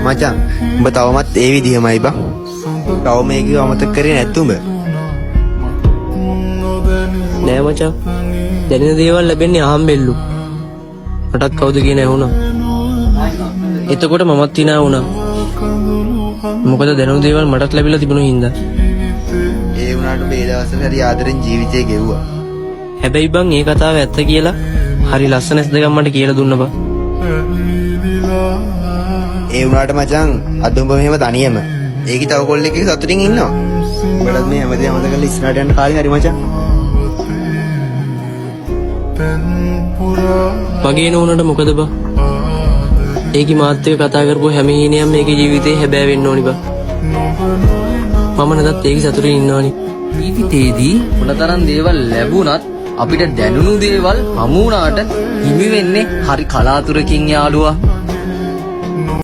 මචං උඹ තවමත් ඒ විදිහමයි බං. තව මේක අමතක කරේ නැත්තු උඹ. නෑ මචං. දැනෙන දේවල් ලැබෙන්නේ අහම්බෙල්ලු. මටත් කවුද කියන ඇහුණා. එතකොට මමත් hina වුණා. මොකද දැනුණු දේවල් මටත් ලැබිලා තිබුණු හින්දා. ඒ වුණාට මේ දවස්වල හරි ආදරෙන් ජීවිතේ ගෙවුවා. හැබැයි බං ඒ කතාව ඇත්ත කියලා හරි ලස්සන ඇස් දෙකක් මට කියලා දුන්න බං. ඒ වුණාට මචං අද උඹ මෙහෙම තනියම. ඒකේ තව කොල්ලෙක් එක්ක සතුටින් ඉන්නවා. උඹලත් මේ හැමදේම හොද කරලා ඉස්සරහට යන්න කාලේ හරි මචං. මගේ නෝනට මොකද බං? ඒකි මාත් එක්ක කතා කරපුව හැම හීනියම් මේකේ ජීවිතේ හැබෑ වෙන්න ඕනි බං. මම නැදත් ඒකේ සතුටින් ඉන්නවනේ. ජීවිතේදී මොනතරම් දේවල් ලැබුණත් අපිට දැනුණු දේවල් හමු වුණාට හිමි වෙන්නේ හරි කලාතුරකින් යාළුවා.